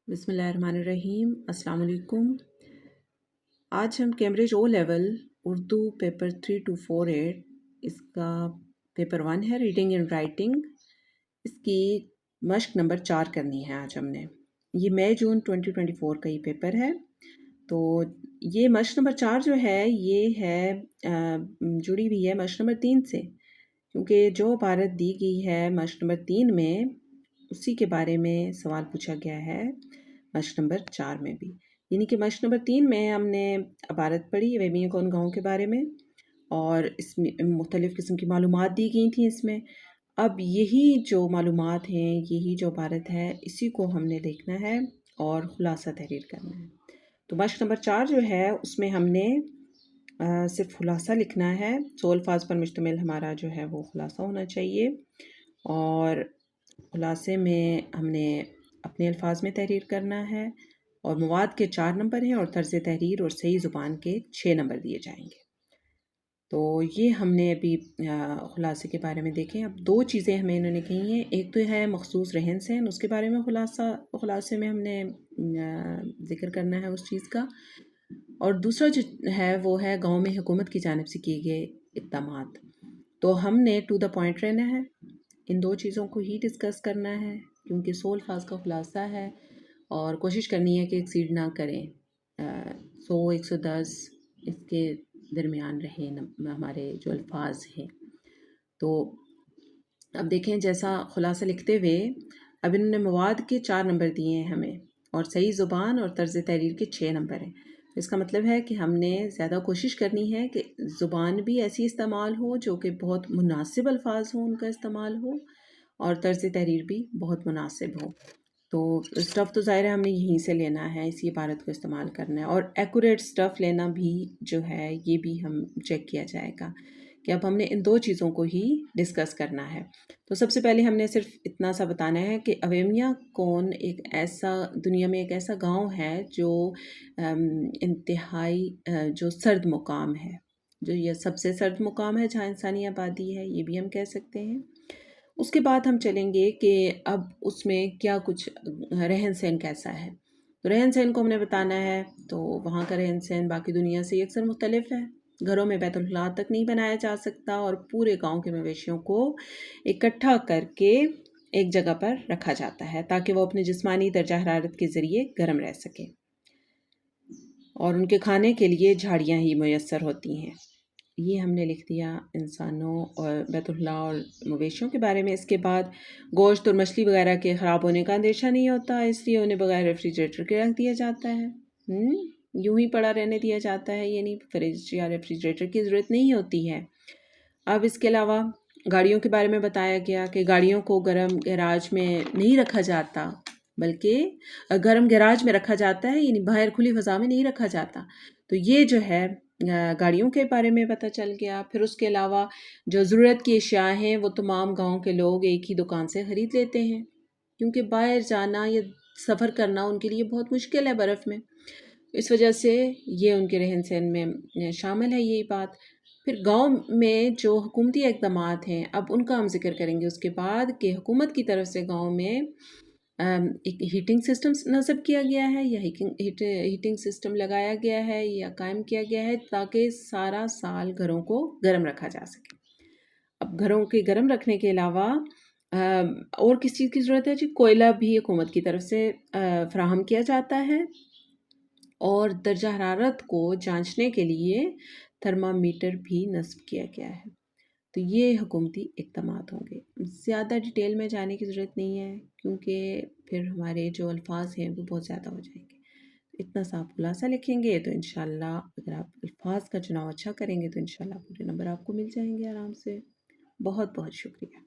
بسم اللہ الرحمن الرحیم۔ السلام علیکم۔ آج ہم Cambridge O level Urdu paper 3248 اس کا پیپر 1 ہے، ریڈنگ اینڈ رائٹنگ، اس کی مشق نمبر 4 کرنی ہے آج ہم نے۔ یہ مئی جون 2024 کا یہ پیپر ہے۔ تو یہ مشق نمبر 4 جو ہے یہ ہے جڑی ہوئی ہے مشق نمبر 3 سے، کیونکہ جو عبارت دی گئی ہے مشق نمبر 3 میں اسی کے بارے میں سوال پوچھا گیا ہے مشق نمبر 4 میں بھی، یعنی کہ مشق نمبر 3 میں ہم نے عبارت پڑھی ویمیا کون گاؤں کے بارے میں، اور اس میں مختلف قسم کی معلومات دی گئی تھیں اس میں۔ اب یہی جو معلومات ہیں، یہی جو عبارت ہے، اسی کو ہم نے دیکھنا ہے اور خلاصہ تحریر کرنا ہے۔ تو مشق نمبر 4 جو ہے اس میں ہم نے صرف خلاصہ لکھنا ہے، 100 الفاظ پر مشتمل ہمارا جو ہے وہ خلاصہ ہونا چاہیے، اور خلاصے میں ہم نے اپنے الفاظ میں تحریر کرنا ہے، اور مواد کے 4 نمبر ہیں، اور طرز تحریر اور صحیح زبان کے 6 نمبر دیے جائیں گے۔ تو یہ ہم نے ابھی خلاصے کے بارے میں دیکھیں۔ اب 2 چیزیں ہمیں انہوں نے کہی ہیں، ایک تو ہے مخصوص رہن سہن، اس کے بارے میں خلاصے میں ہم نے ذکر کرنا ہے اس چیز کا، اور دوسرا جو ہے وہ ہے گاؤں میں حکومت کی جانب سے کیے گئے اقدامات۔ تو ہم نے ٹو دا پوائنٹ رہنا ہے، ان 2 چیزوں کو ہی ڈسکس کرنا ہے، کیونکہ 100 الفاظ کا خلاصہ ہے، اور کوشش کرنی ہے کہ ایکسیڈ نہ کریں، 100 110 اس کے درمیان رہیں ہمارے جو الفاظ ہیں۔ تو اب دیکھیں، جیسا خلاصہ لکھتے ہوئے اب انہوں نے مواد کے 4 نمبر دیے ہیں ہمیں، اور صحیح زبان اور طرز تحریر کے 6 نمبر ہیں۔ اس کا مطلب ہے کہ ہم نے زیادہ کوشش کرنی ہے کہ زبان بھی ایسی استعمال ہو جو کہ بہت مناسب الفاظ ہوں، ان کا استعمال ہو، اور طرز تحریر بھی بہت مناسب ہو۔ تو اسٹف تو ظاہر ہے ہم نے یہیں سے لینا ہے، اسی عبارت کو استعمال کرنا ہے، اور ایکوریٹ اسٹف لینا بھی جو ہے یہ بھی ہم چیک کیا جائے گا کہ اب ہم نے ان 2 چیزوں کو ہی ڈسکس کرنا ہے۔ تو سب سے پہلے ہم نے صرف اتنا سا بتانا ہے کہ اویمیا کون ایک ایسا دنیا میں ایک ایسا گاؤں ہے جو انتہائی جو سرد مقام ہے، جو یہ سب سے سرد مقام ہے جہاں انسانی آبادی ہے، یہ بھی ہم کہہ سکتے ہیں۔ اس کے بعد ہم چلیں گے کہ اب اس میں کیا کچھ رہن سہن کیسا ہے، تو رہن سہن کو ہم نے بتانا ہے۔ تو وہاں کا رہن سہن باقی دنیا سے اکثر مختلف ہے، گھروں میں بیت الخلاء تک نہیں بنایا جا سکتا، اور پورے گاؤں کے مویشیوں کو اکٹھا کر کے ایک جگہ پر رکھا جاتا ہے تاکہ وہ اپنے جسمانی درجہ حرارت کے ذریعے گرم رہ سکیں، اور ان کے کھانے کے لیے جھاڑیاں ہی میسر ہوتی ہیں۔ یہ ہم نے لکھ دیا انسانوں اور بیت الخلاء اور مویشیوں کے بارے میں۔ اس کے بعد گوشت اور مچھلی وغیرہ کے خراب ہونے کا اندیشہ نہیں ہوتا، اس لیے انہیں بغیر ریفریجریٹر کے رکھ دیا جاتا ہے، یوں ہی پڑا رہنے دیا جاتا ہے، یعنی فریج یا ریفریجریٹر کی ضرورت نہیں ہوتی ہے۔ اب اس کے علاوہ گاڑیوں کے بارے میں بتایا گیا کہ گاڑیوں کو گرم گیراج میں نہیں رکھا جاتا، بلکہ گرم گیراج میں رکھا جاتا ہے، یعنی باہر کھلی فضا میں نہیں رکھا جاتا۔ تو یہ جو ہے گاڑیوں کے بارے میں پتہ چل گیا۔ پھر اس کے علاوہ جو ضرورت کی اشیاء ہیں وہ تمام گاؤں کے لوگ ایک ہی دکان سے خرید لیتے ہیں، کیونکہ باہر جانا یا سفر کرنا ان کے لیے بہت مشکل ہے برف میں، اس وجہ سے یہ ان کے رہن سہن میں شامل ہے یہی بات۔ پھر گاؤں میں جو حکومتی اقدامات ہیں، اب ان کا ہم ذکر کریں گے اس کے بعد، کہ حکومت کی طرف سے گاؤں میں ایک ہیٹنگ سسٹم نصب کیا گیا ہے، یا ہیٹنگ سسٹم لگایا گیا ہے یا قائم کیا گیا ہے تاکہ سارا سال گھروں کو گرم رکھا جا سکے۔ اب گھروں کے گرم رکھنے کے علاوہ اور کس چیز کی ضرورت ہے جی؟ کوئلہ بھی حکومت کی طرف سے فراہم کیا جاتا ہے، اور درجہ حرارت کو جانچنے کے لیے تھرمامیٹر بھی نصب کیا گیا ہے۔ تو یہ حکومتی اقدامات ہوں گے، زیادہ ڈیٹیل میں جانے کی ضرورت نہیں ہے، کیونکہ پھر ہمارے جو الفاظ ہیں وہ بہت زیادہ ہو جائیں گے۔ اتنا سا آپ خلاصہ لکھیں گے تو انشاءاللہ اگر آپ الفاظ کا چناؤ اچھا کریں گے تو انشاءاللہ پورے نمبر آپ کو مل جائیں گے آرام سے۔ بہت بہت شکریہ۔